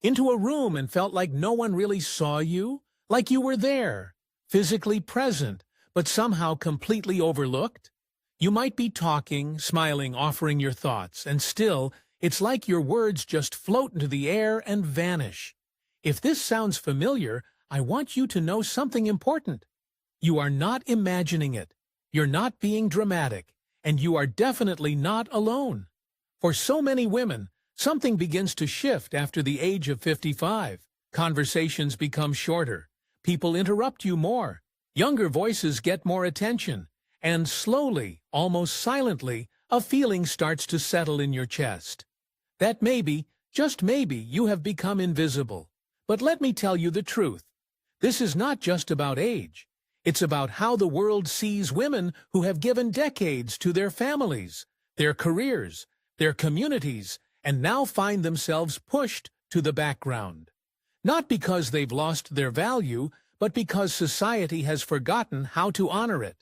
into a room and felt like no one really saw you, like you were there, physically present, but somehow completely overlooked? You might be talking, smiling, offering your thoughts, and still, it's like your words just float into the air and vanish. If this sounds familiar, I want you to know something important. You are not imagining it. You're not being dramatic, and you are definitely not alone. For so many women, something begins to shift after the age of 55. Conversations become shorter. People interrupt you more. Younger voices get more attention. And slowly, almost silently, a feeling starts to settle in your chest. That maybe, just maybe, you have become invisible. But let me tell you the truth. This is not just about age. It's about how the world sees women who have given decades to their families, their careers, their communities, and now find themselves pushed to the background. Not because they've lost their value, but because society has forgotten how to honor it.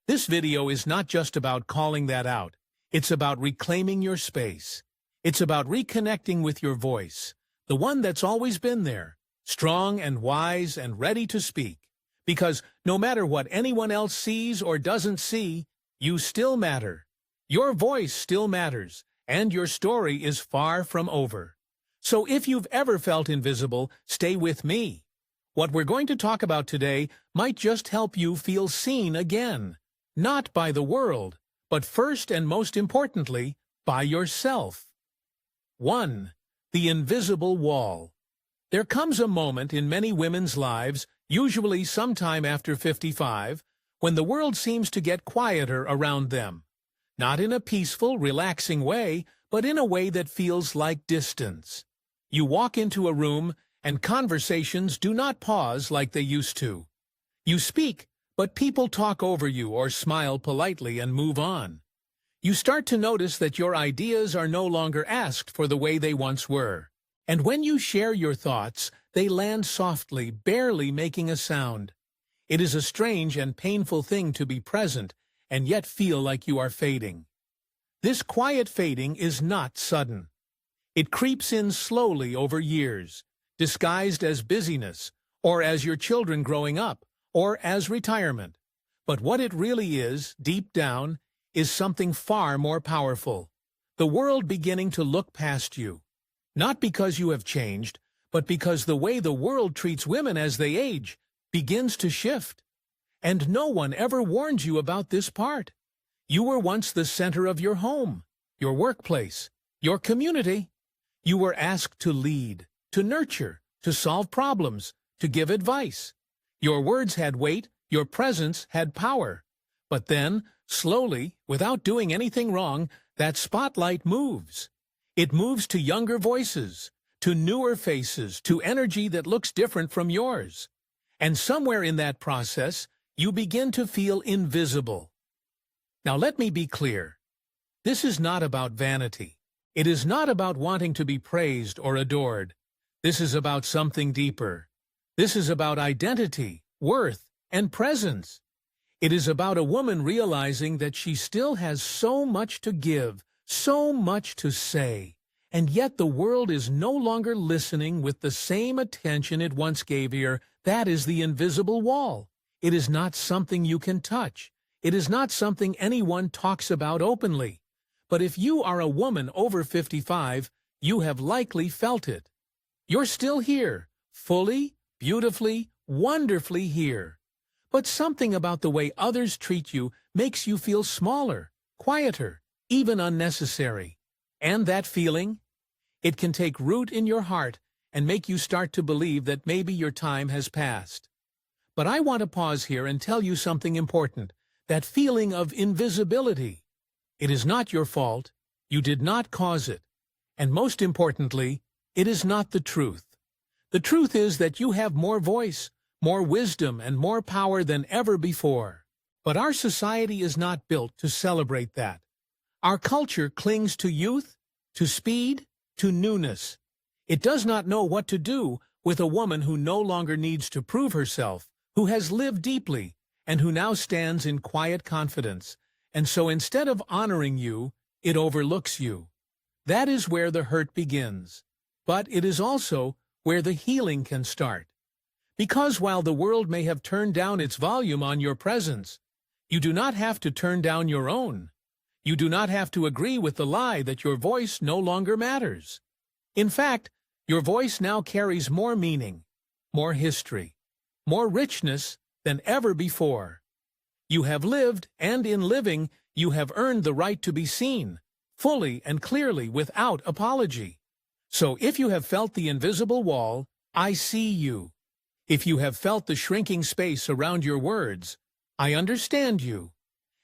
This video is not just about calling that out. It's about reclaiming your space. It's about reconnecting with your voice, the one that's always been there, strong and wise and ready to speak. Because no matter what anyone else sees or doesn't see, you still matter. Your voice still matters, and your story is far from over. So if you've ever felt invisible, stay with me. What we're going to talk about today might just help you feel seen again. Not by the world, but first and most importantly, by yourself. 1. The invisible wall. There comes a moment in many women's lives, usually sometime after 55, when the world seems to get quieter around them. Not in a peaceful, relaxing way, but in a way that feels like distance. You walk into a room, and conversations do not pause like they used to. You speak, but people talk over you or smile politely and move on. You start to notice that your ideas are no longer asked for the way they once were. And when you share your thoughts, they land softly, barely making a sound. It is a strange and painful thing to be present and yet feel like you are fading. This quiet fading is not sudden. It creeps in slowly over years, disguised as busyness, or as your children growing up, or as retirement. But what it really is, deep down, is something far more powerful. The world beginning to look past you. Not because you have changed, but because the way the world treats women as they age begins to shift. And no one ever warned you about this part. You were once the center of your home, your workplace, your community. You were asked to lead, to nurture, to solve problems, to give advice. Your words had weight, your presence had power. But then, slowly, without doing anything wrong, that spotlight moves. It moves to younger voices, to newer faces, to energy that looks different from yours. And somewhere in that process, you begin to feel invisible. Now let me be clear. This is not about vanity. It is not about wanting to be praised or adored. This is about something deeper. This is about identity, worth, and presence. It is about a woman realizing that she still has so much to give, so much to say, and yet the world is no longer listening with the same attention it once gave her. That is the invisible wall. It is not something you can touch. It is not something anyone talks about openly. But if you are a woman over 55, you have likely felt it. You're still here, fully, beautifully, wonderfully here. But something about the way others treat you makes you feel smaller, quieter, even unnecessary. And that feeling? It can take root in your heart and make you start to believe that maybe your time has passed. But I want to pause here and tell you something important. That feeling of invisibility. It is not your fault. You did not cause it. And most importantly, it is not the truth. The truth is that you have more voice, more wisdom, and more power than ever before. But our society is not built to celebrate that. Our culture clings to youth, to speed, to newness. It does not know what to do with a woman who no longer needs to prove herself, who has lived deeply, and who now stands in quiet confidence. And so instead of honoring you, it overlooks you. That is where the hurt begins. But it is also where the healing can start. Because while the world may have turned down its volume on your presence, you do not have to turn down your own. You do not have to agree with the lie that your voice no longer matters. In fact, your voice now carries more meaning, more history, more richness than ever before. You have lived, and in living, you have earned the right to be seen, fully and clearly without apology. So if you have felt the invisible wall, I see you. If you have felt the shrinking space around your words, I understand you.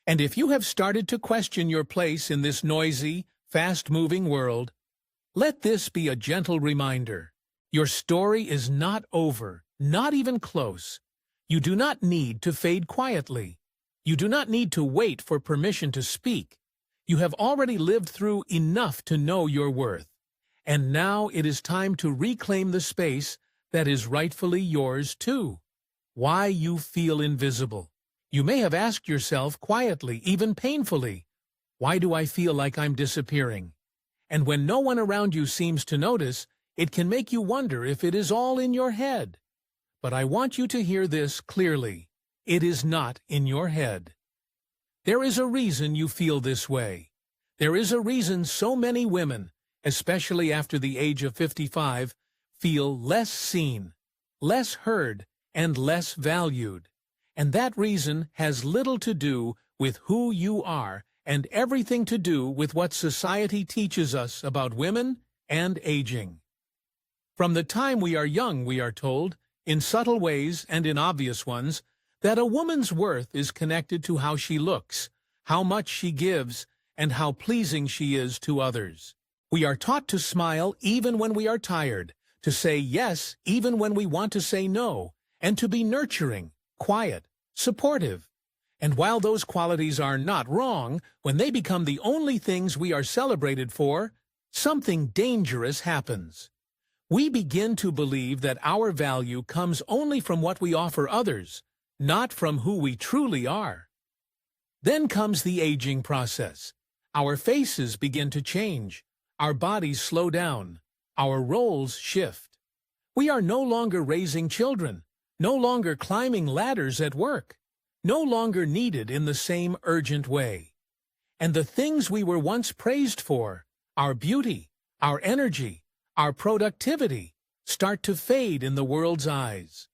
And if you have started to question your place in this noisy, fast-moving world, let this be a gentle reminder. Your story is not over, not even close. You do not need to fade quietly. You do not need to wait for permission to speak. You have already lived through enough to know your worth. And now it is time to reclaim the space that is rightfully yours too. Why you feel invisible. You may have asked yourself quietly, even painfully, why do I feel like I'm disappearing? And when no one around you seems to notice, it can make you wonder if it is all in your head. But I want you to hear this clearly. It is not in your head. There is a reason you feel this way. There is a reason so many women, especially after the age of 55, feel less seen, less heard, and less valued. And that reason has little to do with who you are and everything to do with what society teaches us about women and aging. From the time we are young, we are told, in subtle ways and in obvious ones, that a woman's worth is connected to how she looks, how much she gives, and how pleasing she is to others. We are taught to smile even when we are tired, to say yes even when we want to say no, and to be nurturing, quiet, supportive. And while those qualities are not wrong, when they become the only things we are celebrated for, something dangerous happens. We begin to believe that our value comes only from what we offer others, not from who we truly are. Then comes the aging process. Our faces begin to change, our bodies slow down, our roles shift. We are no longer raising children, no longer climbing ladders at work, no longer needed in the same urgent way. And the things we were once praised for, our beauty, our energy, our productivity, start to fade in the world's eyes.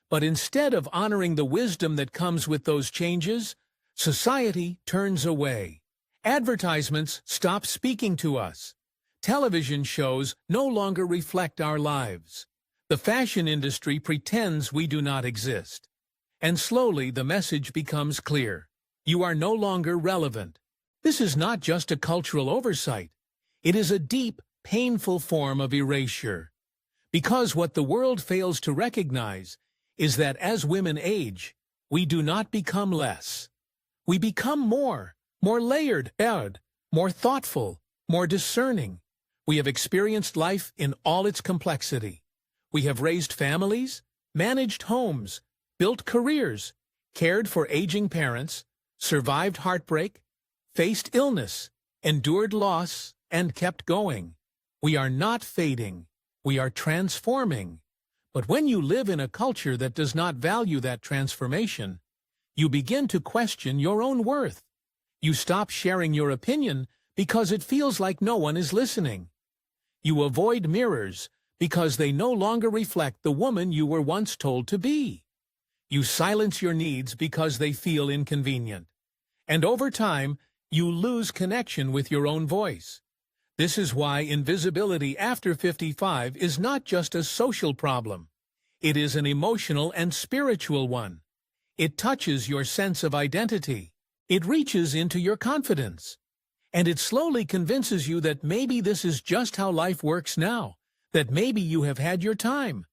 But instead of honoring the wisdom that comes with those changes, society turns away. Advertisements stop speaking to us. Television shows no longer reflect our lives. The fashion industry pretends we do not exist. And slowly the message becomes clear. You are no longer relevant. This is not just a cultural oversight. It is a deep, painful form of erasure. Because what the world fails to recognize is that as women age, we do not become less. We become more layered, more thoughtful, more discerning. We have experienced life in all its complexity. We have raised families, managed homes, built careers, cared for aging parents, survived heartbreak, faced illness, endured loss, and kept going. We are not fading. We are transforming. But when you live in a culture that does not value that transformation, you begin to question your own worth. You stop sharing your opinion because it feels like no one is listening. You avoid mirrors because they no longer reflect the woman you were once told to be. You silence your needs because they feel inconvenient. And over time, you lose connection with your own voice. This is why invisibility after 55 is not just a social problem. It is an emotional and spiritual one. It touches your sense of identity. It reaches into your confidence. And it slowly convinces you that maybe this is just how life works now, that maybe you have had your time.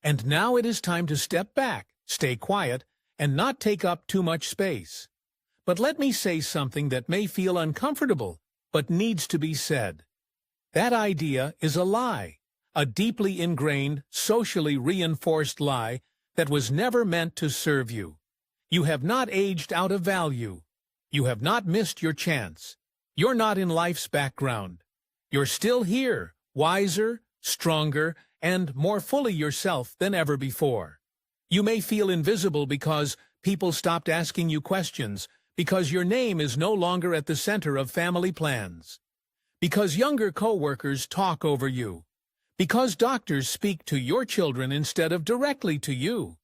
And now it is time to step back, stay quiet, and not take up too much space. But let me say something that may feel uncomfortable, but needs to be said. That idea is a lie, a deeply ingrained, socially reinforced lie that was never meant to serve you. You have not aged out of value. You have not missed your chance. You're not in life's background. You're still here, wiser, stronger, and more fully yourself than ever before. You may feel invisible because people stopped asking you questions, because your name is no longer at the center of family plans, because younger co-workers talk over you, because doctors speak to your children instead of directly to you.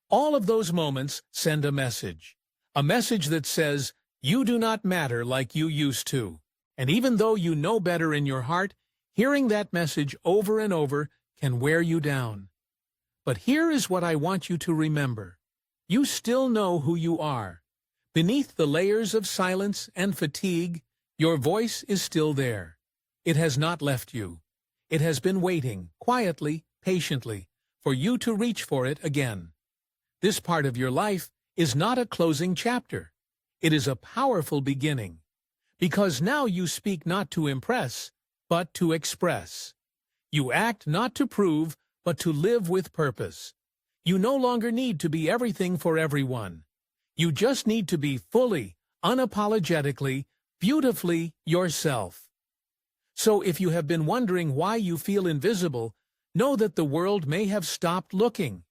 All of those moments send a message that says, you do not matter like you used to. And even though you know better in your heart, hearing that message over and over can wear you down. But here is what I want you to remember. You still know who you are. Beneath the layers of silence and fatigue, your voice is still there. It has not left you. It has been waiting, quietly, patiently, for you to reach for it again. This part of your life is not a closing chapter. It is a powerful beginning. Because now you speak not to impress, but to express. You act not to prove, but to live with purpose. You no longer need to be everything for everyone. You just need to be fully, unapologetically, beautifully yourself. So if you have been wondering why you feel invisible, know that the world may have stopped looking.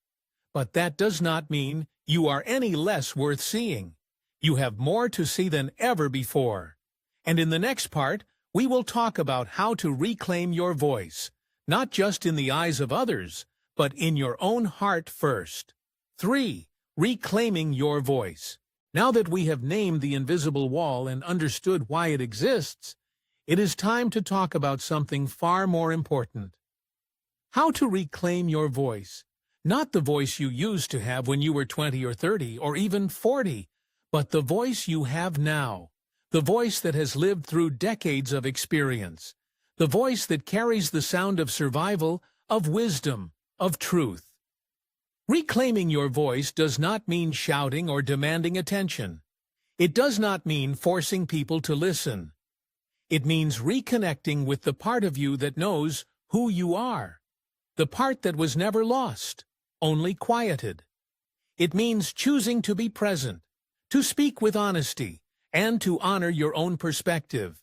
But that does not mean you are any less worth seeing. You have more to see than ever before. And in the next part, we will talk about how to reclaim your voice, not just in the eyes of others, but in your own heart first. 3. Reclaiming your voice. Now that we have named the invisible wall and understood why it exists, it is time to talk about something far more important. How to reclaim your voice. Not the voice you used to have when you were 20 or 30 or even 40, but the voice you have now. The voice that has lived through decades of experience. The voice that carries the sound of survival, of wisdom, of truth. Reclaiming your voice does not mean shouting or demanding attention. It does not mean forcing people to listen. It means reconnecting with the part of you that knows who you are. The part that was never lost, only quieted. It means choosing to be present, to speak with honesty, and to honor your own perspective,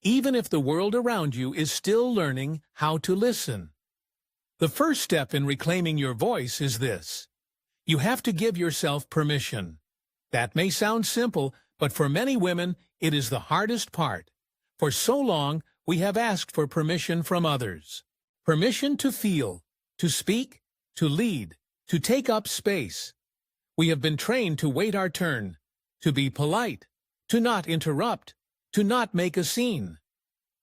even if the world around you is still learning how to listen. The first step in reclaiming your voice is this. You have to give yourself permission. That may sound simple, but for many women, it is the hardest part. For so long, we have asked for permission from others. Permission to feel, to speak, to lead, to take up space. We have been trained to wait our turn, to be polite, to not interrupt, to not make a scene.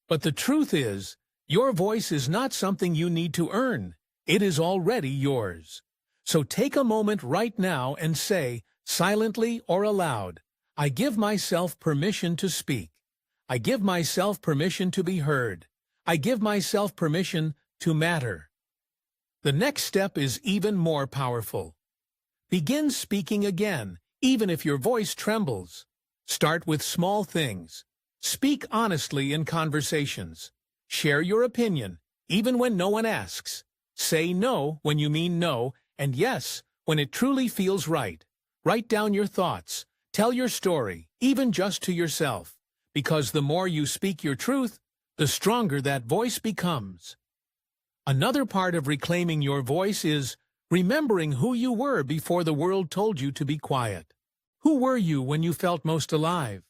But the truth is, your voice is not something you need to earn. It is already yours. So take a moment right now and say, silently or aloud, I give myself permission to speak. I give myself permission to be heard. I give myself permission to matter. The next step is even more powerful. Begin speaking again, even if your voice trembles. Start with small things. Speak honestly in conversations. Share your opinion, even when no one asks. Say no when you mean no, and yes when it truly feels right. Write down your thoughts. Tell your story, even just to yourself. Because the more you speak your truth, the stronger that voice becomes. Another part of reclaiming your voice is remembering who you were before the world told you to be quiet. Who were you when you felt most alive?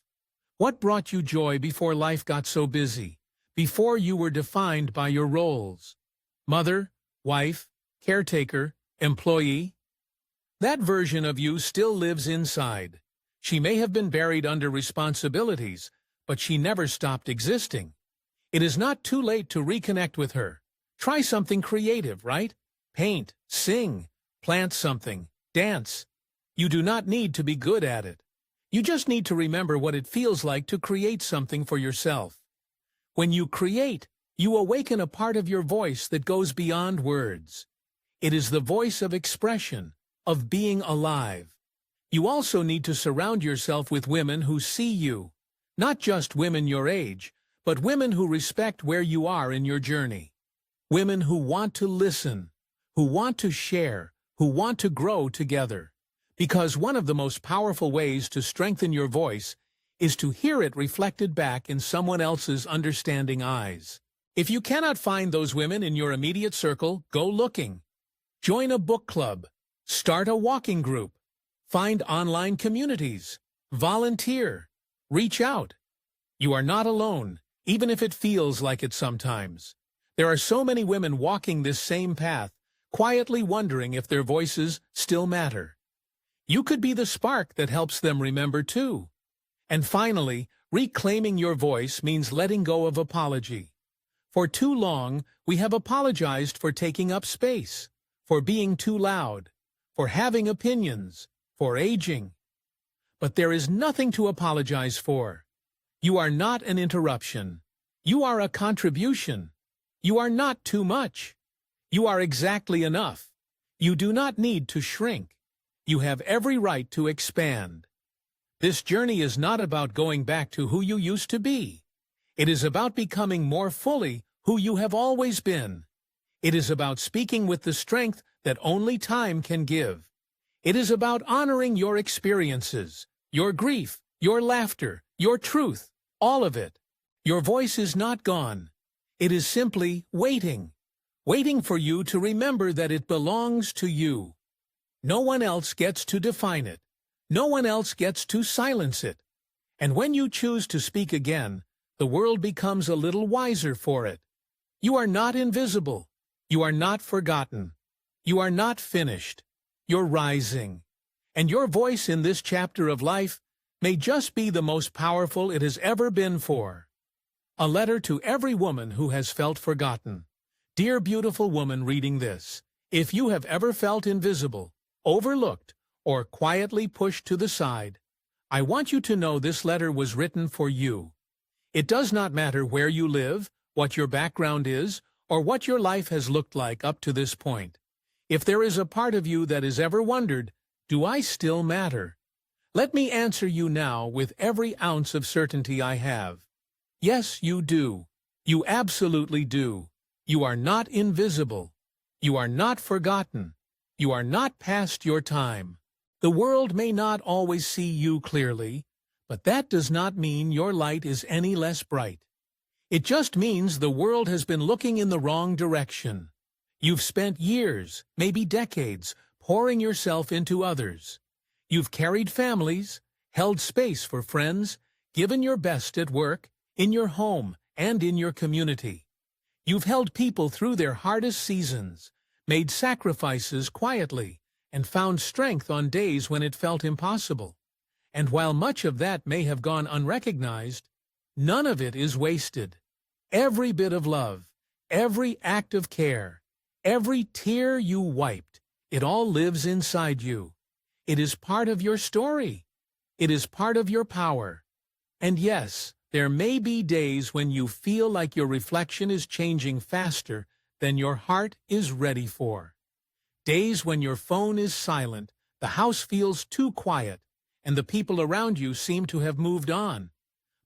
What brought you joy before life got so busy? Before you were defined by your roles? Mother, wife, caretaker, employee? That version of you still lives inside. She may have been buried under responsibilities, but she never stopped existing. It is not too late to reconnect with her. Try something creative, right? Paint, sing, plant something, dance. You do not need to be good at it. You just need to remember what it feels like to create something for yourself. When you create, you awaken a part of your voice that goes beyond words. It is the voice of expression, of being alive. You also need to surround yourself with women who see you. Not just women your age, but women who respect where you are in your journey. Women who want to listen, who want to share, who want to grow together. Because one of the most powerful ways to strengthen your voice is to hear it reflected back in someone else's understanding eyes. If you cannot find those women in your immediate circle, go looking. Join a book club. Start a walking group. Find online communities. Volunteer. Reach out. You are not alone, even if it feels like it sometimes. There are so many women walking this same path, quietly wondering if their voices still matter. You could be the spark that helps them remember too. And finally, reclaiming your voice means letting go of apology. For too long, we have apologized for taking up space, for being too loud, for having opinions, for aging. But there is nothing to apologize for. You are not an interruption. You are a contribution. You are not too much. You are exactly enough. You do not need to shrink. You have every right to expand. This journey is not about going back to who you used to be. It is about becoming more fully who you have always been. It is about speaking with the strength that only time can give. It is about honoring your experiences, your grief, your laughter, your truth, all of it. Your voice is not gone. It is simply waiting for you to remember that it belongs to you. No one else gets to define it. No one else gets to silence it. And when you choose to speak again, the world becomes a little wiser for it. You are not invisible. You are not forgotten. You are not finished. You're rising. And your voice in this chapter of life may just be the most powerful it has ever been for. A letter to every woman who has felt forgotten. Dear beautiful woman reading this, if you have ever felt invisible, overlooked, or quietly pushed to the side, I want you to know this letter was written for you. It does not matter where you live, what your background is, or what your life has looked like up to this point. If there is a part of you that has ever wondered, do I still matter? Let me answer you now with every ounce of certainty I have. Yes, you do. You absolutely do. You are not invisible. You are not forgotten. You are not past your time. The world may not always see you clearly, but that does not mean your light is any less bright. It just means the world has been looking in the wrong direction. You've spent years, maybe decades, pouring yourself into others. You've carried families, held space for friends, given your best at work, in your home, and in your community. You've held people through their hardest seasons, made sacrifices quietly, and found strength on days when it felt impossible. And while much of that may have gone unrecognized, none of it is wasted. Every bit of love, every act of care, every tear you wiped, it all lives inside you. It is part of your story. It is part of your power. And yes, there may be days when you feel like your reflection is changing faster than your heart is ready for. Days when your phone is silent, the house feels too quiet, and the people around you seem to have moved on.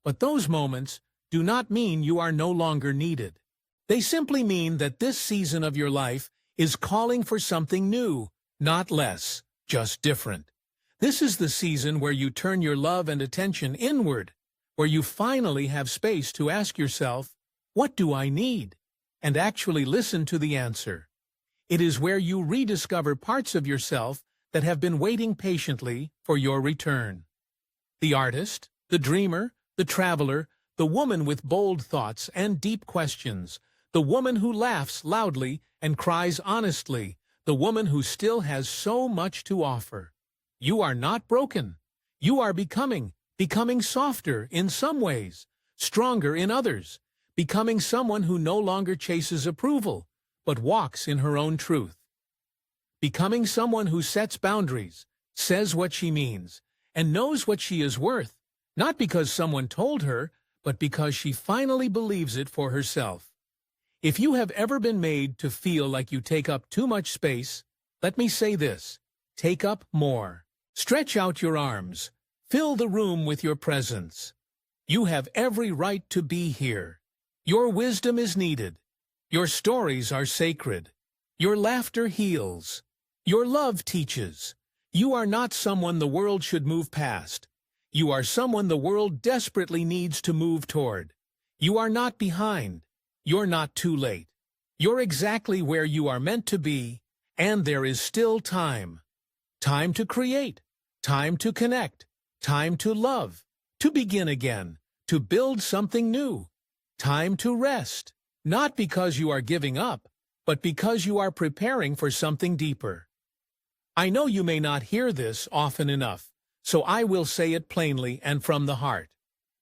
But those moments do not mean you are no longer needed. They simply mean that this season of your life is calling for something new, not less, just different. This is the season where you turn your love and attention inward, where you finally have space to ask yourself, what do I need? And actually listen to the answer. It is where you rediscover parts of yourself that have been waiting patiently for your return. The artist, the dreamer, the traveler, the woman with bold thoughts and deep questions, the woman who laughs loudly and cries honestly, the woman who still has so much to offer. You are not broken. You are becoming softer in some ways, stronger in others, becoming someone who no longer chases approval, but walks in her own truth. Becoming someone who sets boundaries, says what she means, and knows what she is worth, not because someone told her, but because she finally believes it for herself. If you have ever been made to feel like you take up too much space, let me say this: take up more. Stretch out your arms. Fill the room with your presence. You have every right to be here. Your wisdom is needed. Your stories are sacred. Your laughter heals. Your love teaches. You are not someone the world should move past. You are someone the world desperately needs to move toward. You are not behind. You're not too late. You're exactly where you are meant to be, and there is still time. Time to create, time to connect, time to love, to begin again, to build something new. Time to rest, not because you are giving up, but because you are preparing for something deeper. I know you may not hear this often enough, so I will say it plainly and from the heart.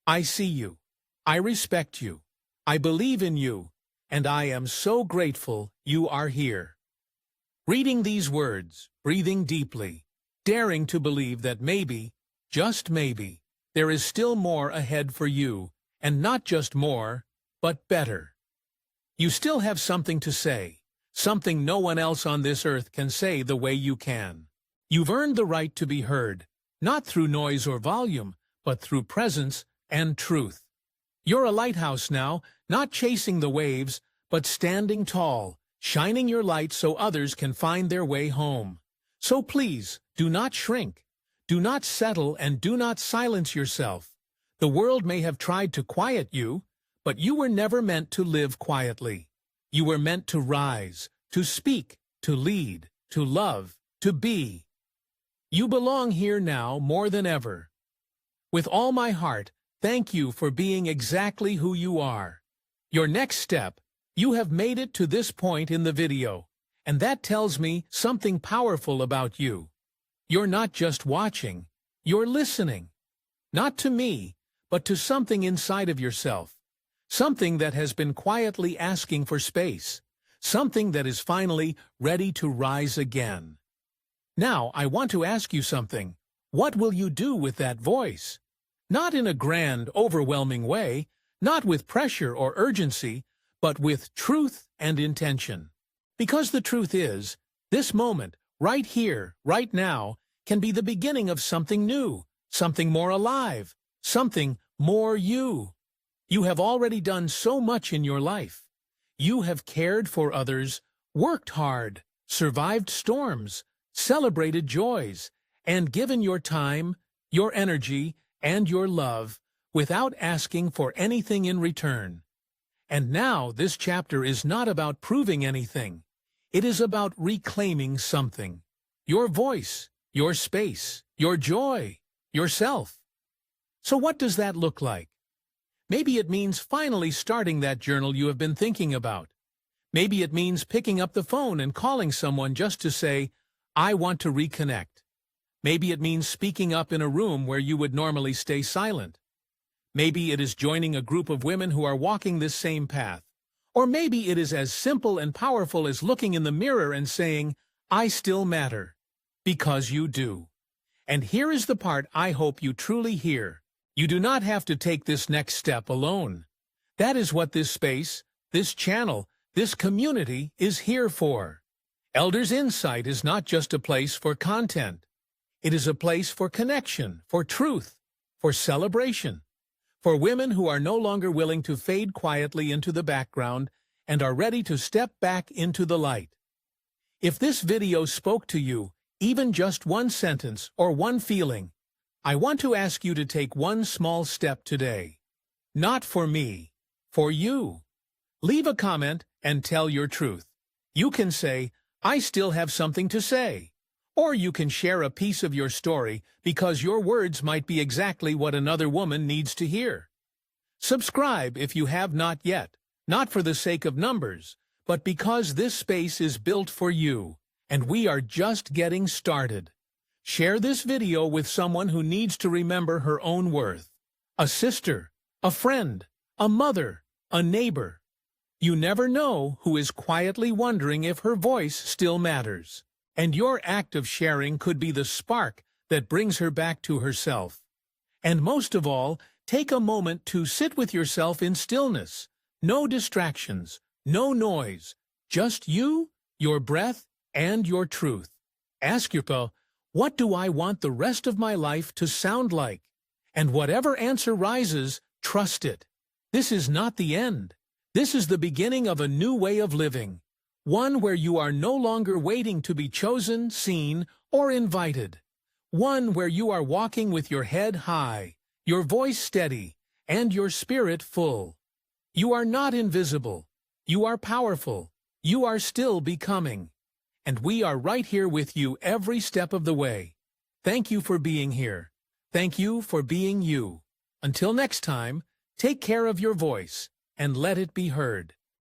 I see you. I respect you. I believe in you, and I am so grateful you are here. Reading these words, breathing deeply, daring to believe that maybe, just maybe, there is still more ahead for you, and not just more, but better. You still have something to say, something no one else on this earth can say the way you can. You've earned the right to be heard, not through noise or volume, but through presence and truth. You're a lighthouse now, not chasing the waves, but standing tall, shining your light so others can find their way home. So please, do not shrink. Do not settle and do not silence yourself. The world may have tried to quiet you, but you were never meant to live quietly. You were meant to rise, to speak, to lead, to love, to be. You belong here now more than ever. With all my heart, thank you for being exactly who you are. Your next step, you have made it to this point in the video, and that tells me something powerful about you. You're not just watching, you're listening. Not to me, but to something inside of yourself. Something that has been quietly asking for space. Something that is finally ready to rise again. Now, I want to ask you something. What will you do with that voice? Not in a grand, overwhelming way, not with pressure or urgency, but with truth and intention. Because the truth is, this moment, right here, right now, can be the beginning of something new, something more alive, something more you. You have already done so much in your life. You have cared for others, worked hard, survived storms, celebrated joys, and given your time, your energy, and your love without asking for anything in return. And now this chapter is not about proving anything. It is about reclaiming something. Your voice, your space, your joy, yourself. So what does that look like? Maybe it means finally starting that journal you have been thinking about. Maybe it means picking up the phone and calling someone just to say, I want to reconnect. Maybe it means speaking up in a room where you would normally stay silent. Maybe it is joining a group of women who are walking this same path. Or maybe it is as simple and powerful as looking in the mirror and saying, I still matter. Because you do. And here is the part I hope you truly hear. You do not have to take this next step alone. That is what this space, this channel, this community is here for. Elders Insight is not just a place for content. It is a place for connection, for truth, for celebration, for women who are no longer willing to fade quietly into the background and are ready to step back into the light. If this video spoke to you, even just one sentence or one feeling, I want to ask you to take one small step today. Not for me, for you. Leave a comment and tell your truth. You can say, I still have something to say. Or you can share a piece of your story because your words might be exactly what another woman needs to hear. Subscribe if you have not yet, not for the sake of numbers, but because this space is built for you, and we are just getting started. Share this video with someone who needs to remember her own worth. A sister, a friend, a mother, a neighbor. You never know who is quietly wondering if her voice still matters. And your act of sharing could be the spark that brings her back to herself. And most of all, take a moment to sit with yourself in stillness. No distractions, no noise, just you, your breath, and your truth. Ask yourself, what do I want the rest of my life to sound like? And whatever answer rises, trust it. This is not the end. This is the beginning of a new way of living. One where you are no longer waiting to be chosen, seen, or invited. One where you are walking with your head high, your voice steady, and your spirit full. You are not invisible. You are powerful. You are still becoming. And we are right here with you every step of the way. Thank you for being here. Thank you for being you. Until next time, take care of your voice and let it be heard.